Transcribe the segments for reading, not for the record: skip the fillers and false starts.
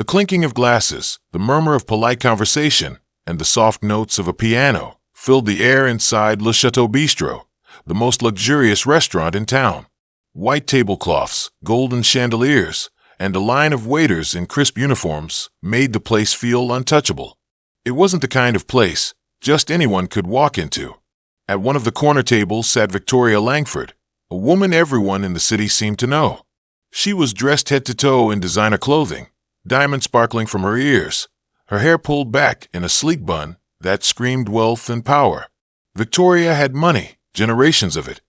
The clinking of glasses, the murmur of polite conversation, and the soft notes of a piano filled the air inside Le Chateau Bistro, the most luxurious restaurant in town. White tablecloths, golden chandeliers, and a line of waiters in crisp uniforms made the place feel untouchable. It wasn't the kind of place just anyone could walk into. At one of the corner tables sat Victoria Langford, a woman everyone in the city seemed to know. She was dressed head to toe in designer clothing, diamonds sparkling from her ears, her hair pulled back in a sleek bun that screamed wealth and power. Victoria had money, generations of it,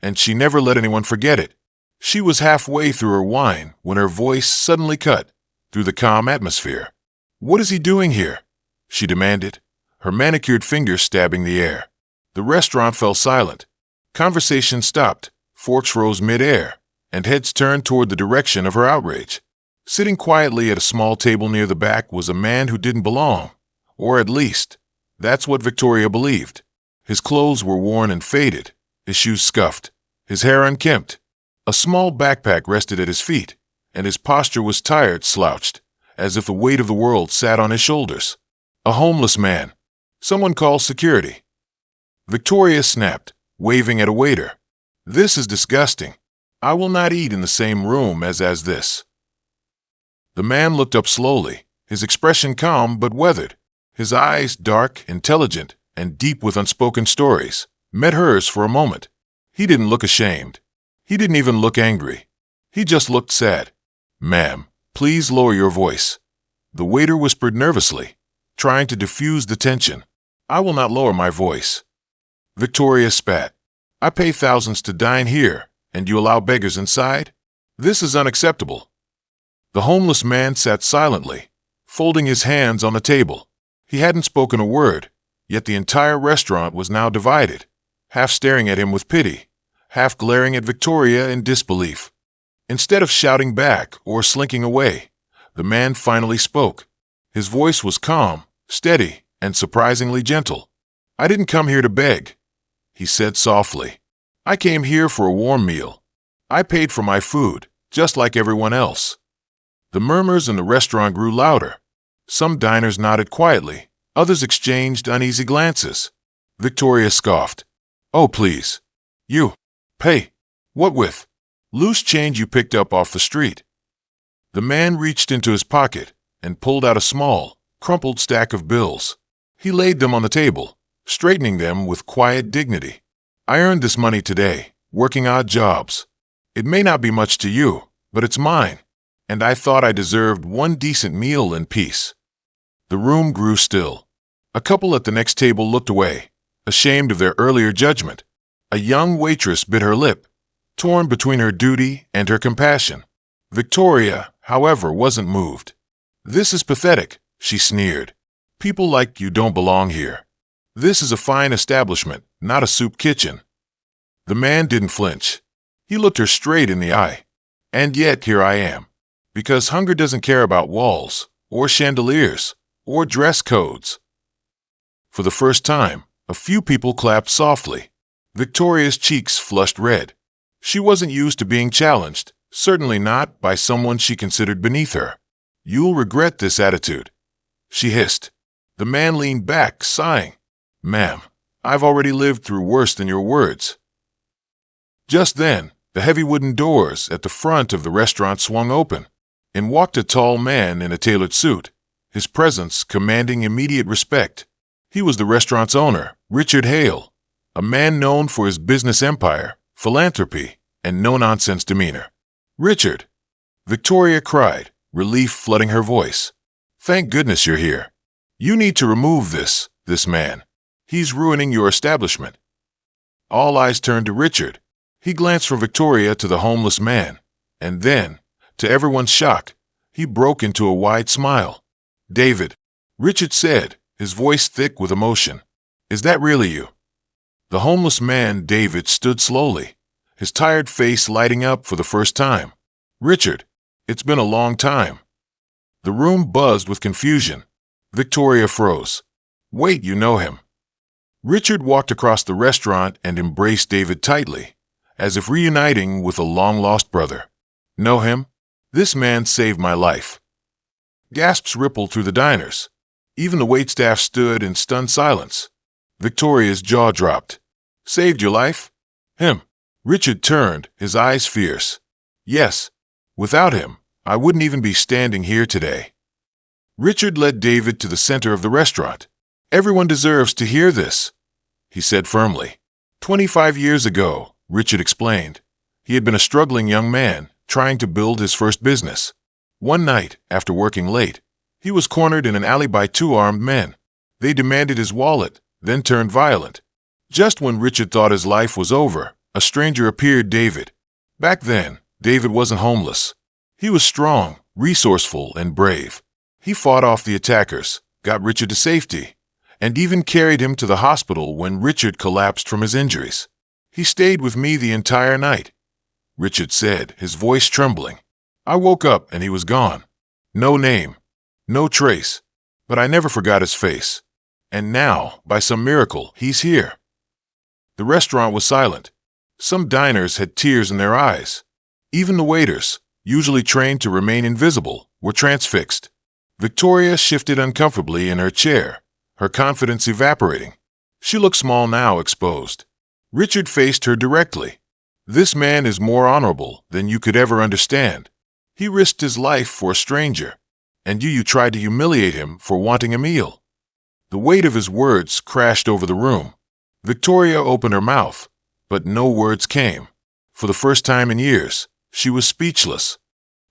and she never let anyone forget it. She was halfway through her wine when her voice suddenly cut through the calm atmosphere. "What is he doing here?" she demanded, her manicured fingers stabbing the air. The restaurant fell silent. Conversation stopped, forks rose mid-air, and heads turned toward the direction of her outrage. Sitting quietly at a small table near the back was a man who didn't belong, or at least, that's what Victoria believed. His clothes were worn and faded, his shoes scuffed, his hair unkempt. A small backpack rested at his feet, and his posture was tired, slouched, as if the weight of the world sat on his shoulders. A homeless man. "Someone call security." Victoria snapped, waving at a waiter. "This is disgusting. I will not eat in the same room as this." The man looked up slowly, his expression calm but weathered. His eyes, dark, intelligent, and deep with unspoken stories, met hers for a moment. He didn't look ashamed. He didn't even look angry. He just looked sad. "Ma'am, please lower your voice," the waiter whispered nervously, trying to diffuse the tension. "I will not lower my voice." Victoria spat. "I pay thousands to dine here, and you allow beggars inside? This is unacceptable." The homeless man sat silently, folding his hands on the table. He hadn't spoken a word, yet the entire restaurant was now divided, half staring at him with pity, half glaring at Victoria in disbelief. Instead of shouting back or slinking away, the man finally spoke. His voice was calm, steady, and surprisingly gentle. "I didn't come here to beg," he said softly. "I came here for a warm meal. I paid for my food, just like everyone else." The murmurs in the restaurant grew louder. Some diners nodded quietly, others exchanged uneasy glances. Victoria scoffed. "Oh, please. You. Pay. What with? Loose change you picked up off the street." The man reached into his pocket and pulled out a small, crumpled stack of bills. He laid them on the table, straightening them with quiet dignity. "I earned this money today, working odd jobs. It may not be much to you, but it's mine, and I thought I deserved one decent meal in peace." The room grew still. A couple at the next table looked away, ashamed of their earlier judgment. A young waitress bit her lip, torn between her duty and her compassion. Victoria, however, wasn't moved. "This is pathetic," she sneered. "People like you don't belong here. This is a fine establishment, not a soup kitchen." The man didn't flinch. He looked her straight in the eye. "And yet here I am, because hunger doesn't care about walls, or chandeliers, or dress codes." For the first time, a few people clapped softly. Victoria's cheeks flushed red. She wasn't used to being challenged, certainly not by someone she considered beneath her. "You'll regret this attitude," she hissed. The man leaned back, sighing. "Ma'am, I've already lived through worse than your words." Just then, the heavy wooden doors at the front of the restaurant swung open. In walked a tall man in a tailored suit, his presence commanding immediate respect. He was the restaurant's owner, Richard Hale, a man known for his business empire, philanthropy, and no-nonsense demeanor. "Richard!" Victoria cried, relief flooding her voice. "Thank goodness you're here. You need to remove this man. He's ruining your establishment." All eyes turned to Richard. He glanced from Victoria to the homeless man, and then, to everyone's shock, he broke into a wide smile. "David," Richard said, his voice thick with emotion. "Is that really you?" The homeless man, David, stood slowly, his tired face lighting up for the first time. "Richard, it's been a long time." The room buzzed with confusion. Victoria froze. "Wait, you know him." Richard walked across the restaurant and embraced David tightly, as if reuniting with a long-lost brother. "Know him? This man saved my life." Gasps rippled through the diners. Even the waitstaff stood in stunned silence. Victoria's jaw dropped. Saved your life? Him. Richard turned, his eyes fierce. Yes. Without him, I wouldn't even be standing here today. Richard led David to the center of the restaurant. Everyone deserves to hear this, he said firmly. 25 years ago, Richard explained, he had been a struggling young man trying to build his first business. One night, after working late, he was cornered in an alley by two armed men. They demanded his wallet, then turned violent. Just when Richard thought his life was over, a stranger appeared, David. Back then, David wasn't homeless. He was strong, resourceful, and brave. He fought off the attackers, got Richard to safety, and even carried him to the hospital when Richard collapsed from his injuries. He stayed with me the entire night, Richard said, his voice trembling. I woke up and he was gone. No name, no trace, but I never forgot his face. And now, by some miracle, he's here. The restaurant was silent. Some diners had tears in their eyes. Even the waiters, usually trained to remain invisible, were transfixed. Victoria shifted uncomfortably in her chair, her confidence evaporating. She looked small now, exposed. Richard faced her directly. This man is more honorable than you could ever understand. He risked his life for a stranger, and you tried to humiliate him for wanting a meal. The weight of his words crashed over the room. Victoria opened her mouth, but no words came. For the first time in years, she was speechless.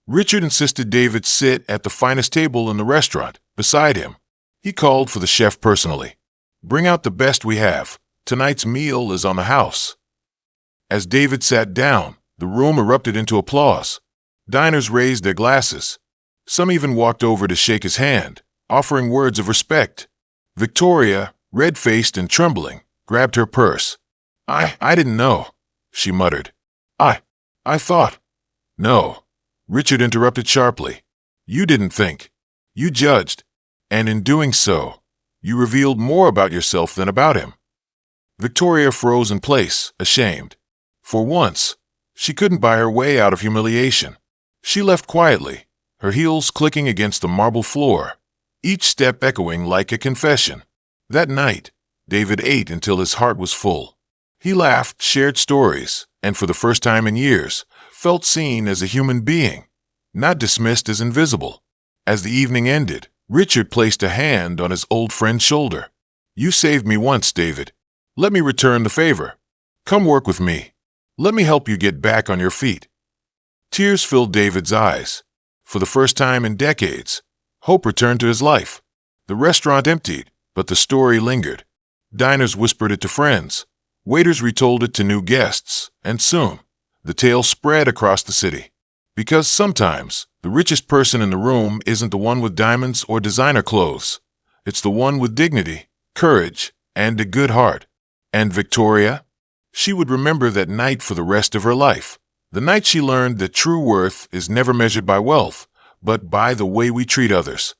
Richard insisted David sit at the finest table in the restaurant, beside him. He called for the chef personally. Bring out the best we have. Tonight's meal is on the house. As David sat down, the room erupted into applause. Diners raised their glasses. Some even walked over to shake his hand, offering words of respect. Victoria, red-faced and trembling, grabbed her purse. I didn't know, she muttered. I thought. No, Richard interrupted sharply. You didn't think. You judged. And in doing so, you revealed more about yourself than about him. Victoria froze in place, ashamed. For once, she couldn't buy her way out of humiliation. She left quietly, her heels clicking against the marble floor, each step echoing like a confession. That night, David ate until his heart was full. He laughed, shared stories, and for the first time in years, felt seen as a human being, not dismissed as invisible. As the evening ended, Richard placed a hand on his old friend's shoulder. You saved me once, David. Let me return the favor. Come work with me. Let me help you get back on your feet. Tears filled David's eyes. For the first time in decades, hope returned to his life. The restaurant emptied, but the story lingered. Diners whispered it to friends. Waiters retold it to new guests, and soon, the tale spread across the city. Because sometimes, the richest person in the room isn't the one with diamonds or designer clothes. It's the one with dignity, courage, and a good heart. And Victoria? She would remember that night for the rest of her life. The night she learned that true worth is never measured by wealth, but by the way we treat others.